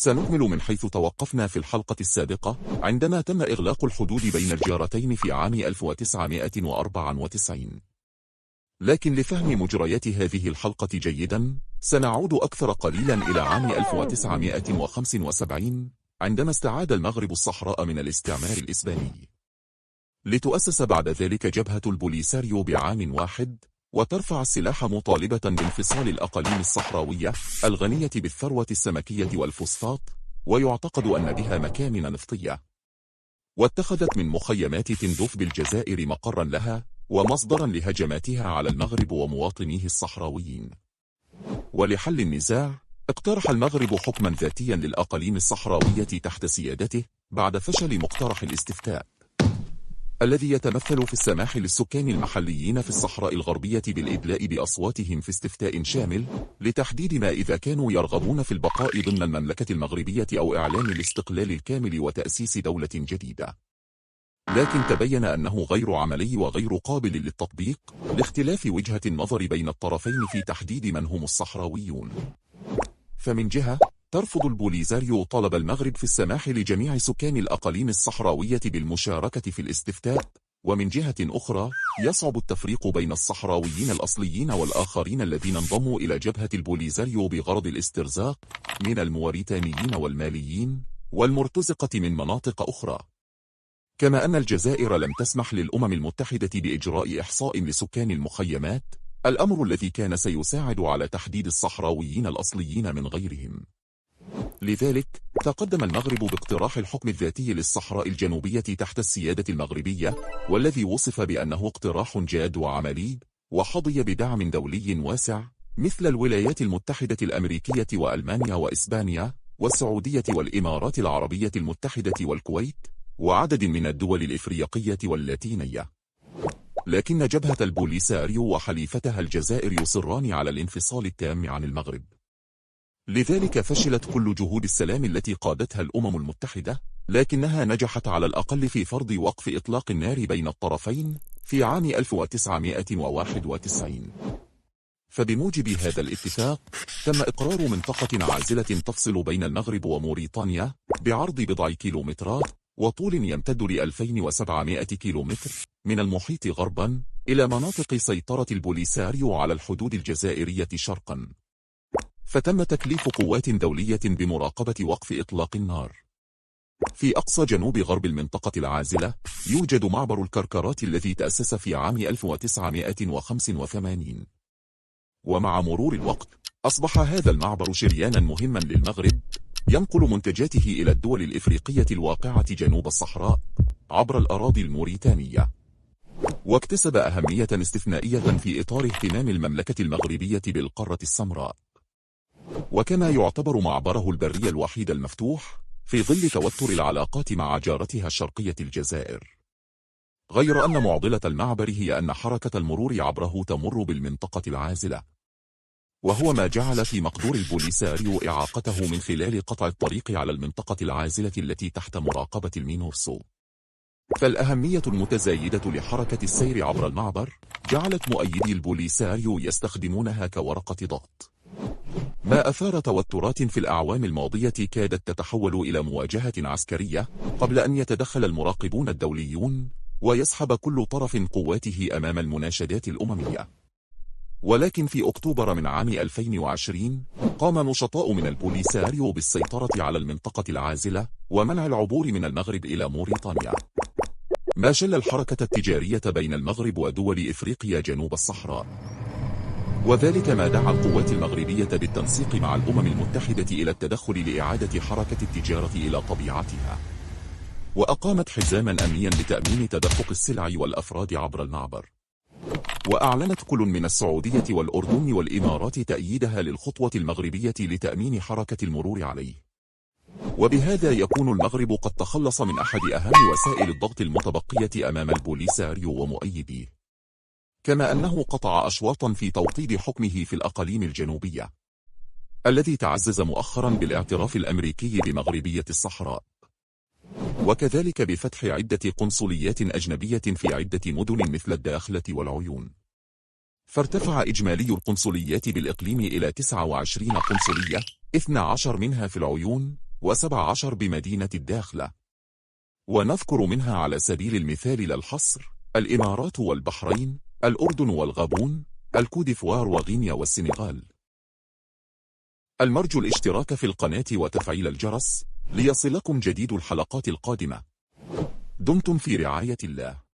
سنكمل من حيث توقفنا في الحلقة السابقة عندما تم إغلاق الحدود بين الجارتين في عام 1994. لكن لفهم مجريات هذه الحلقة جيدا سنعود أكثر قليلا إلى عام 1975 عندما استعاد المغرب الصحراء من الاستعمار الإسباني، لتؤسس بعد ذلك جبهة البوليساريو بعام واحد وترفع السلاح مطالبة بانفصال الأقاليم الصحراوية الغنية بالثروة السمكية والفوسفات، ويعتقد أن بها مكامن نفطية، واتخذت من مخيمات تندوف بالجزائر مقرا لها ومصدرا لهجماتها على المغرب ومواطنيه الصحراويين. ولحل النزاع اقترح المغرب حكما ذاتيا للأقاليم الصحراوية تحت سيادته بعد فشل مقترح الاستفتاء، الذي يتمثل في السماح للسكان المحليين في الصحراء الغربية بالإدلاء بأصواتهم في استفتاء شامل لتحديد ما إذا كانوا يرغبون في البقاء ضمن المملكة المغربية أو إعلان الاستقلال الكامل وتأسيس دولة جديدة. لكن تبين أنه غير عملي وغير قابل للتطبيق لاختلاف وجهة النظر بين الطرفين في تحديد من هم الصحراويون. فمن جهة ترفض البوليساريو طلب المغرب في السماح لجميع سكان الأقاليم الصحراوية بالمشاركة في الاستفتاء، ومن جهة أخرى يصعب التفريق بين الصحراويين الأصليين والآخرين الذين انضموا إلى جبهة البوليساريو بغرض الاسترزاق من الموريتانيين والماليين والمرتزقة من مناطق أخرى. كما أن الجزائر لم تسمح للأمم المتحدة بإجراء إحصاء لسكان المخيمات، الأمر الذي كان سيساعد على تحديد الصحراويين الأصليين من غيرهم. لذلك تقدم المغرب باقتراح الحكم الذاتي للصحراء الجنوبية تحت السيادة المغربية، والذي وصف بأنه اقتراح جاد وعملي وحظي بدعم دولي واسع مثل الولايات المتحدة الأمريكية وألمانيا وإسبانيا والسعودية والإمارات العربية المتحدة والكويت وعدد من الدول الإفريقية واللاتينية. لكن جبهة البوليساريو وحليفتها الجزائر يصران على الانفصال التام عن المغرب. لذلك فشلت كل جهود السلام التي قادتها الأمم المتحدة، لكنها نجحت على الأقل في فرض وقف إطلاق النار بين الطرفين في عام 1991. فبموجب هذا الاتفاق تم إقرار منطقة عازلة تفصل بين المغرب وموريتانيا بعرض بضع كيلومترات وطول يمتد ل 2700 كيلومتر من المحيط غربا إلى مناطق سيطرة البوليساريو على الحدود الجزائرية شرقا. فتم تكليف قوات دولية بمراقبة وقف إطلاق النار. في أقصى جنوب غرب المنطقة العازلة يوجد معبر الكركرات الذي تأسس في عام 1985، ومع مرور الوقت أصبح هذا المعبر شريانا مهما للمغرب ينقل منتجاته إلى الدول الإفريقية الواقعة جنوب الصحراء عبر الأراضي الموريتانية، واكتسب أهمية استثنائية في إطار اهتمام المملكة المغربية بالقارة السمراء، وكما يعتبر معبره البري الوحيد المفتوح في ظل توتر العلاقات مع جارتها الشرقية الجزائر. غير أن معضلة المعبر هي أن حركة المرور عبره تمر بالمنطقة العازلة، وهو ما جعل في مقدور البوليساريو إعاقته من خلال قطع الطريق على المنطقة العازلة التي تحت مراقبة المينورسو. فالأهمية المتزايدة لحركة السير عبر المعبر جعلت مؤيدي البوليساريو يستخدمونها كورقة ضغط، ما أثار توترات في الأعوام الماضية كادت تتحول إلى مواجهة عسكرية قبل أن يتدخل المراقبون الدوليون ويسحب كل طرف قواته أمام المناشدات الأممية. ولكن في أكتوبر من عام 2020 قام نشطاء من البوليساريو بالسيطرة على المنطقة العازلة ومنع العبور من المغرب إلى موريتانيا، ما شل الحركة التجارية بين المغرب ودول إفريقيا جنوب الصحراء، وذلك ما دعا القوات المغربية بالتنسيق مع الأمم المتحدة إلى التدخل لإعادة حركة التجارة إلى طبيعتها، وأقامت حزاما أمنيا لتأمين تدفق السلع والأفراد عبر المعبر. وأعلنت كل من السعودية والأردن والإمارات تأييدها للخطوة المغربية لتأمين حركة المرور عليه، وبهذا يكون المغرب قد تخلص من أحد أهم وسائل الضغط المتبقية أمام البوليساريو ومؤيديه، كما أنه قطع أشواطا في توطيد حكمه في الأقاليم الجنوبية الذي تعزز مؤخرا بالاعتراف الأمريكي بمغربية الصحراء، وكذلك بفتح عدة قنصليات أجنبية في عدة مدن مثل الداخلة والعيون. فارتفع إجمالي القنصليات بالإقليم إلى 29 قنصلية، 12 منها في العيون و17 بمدينة الداخلة. ونذكر منها على سبيل المثال لا الحصر: الإمارات والبحرين، الأردن والغابون، الكوديفوار وغينيا والسنغال. المرجو الاشتراك في القناة وتفعيل الجرس ليصلكم جديد الحلقات القادمة. دمتم في رعاية الله.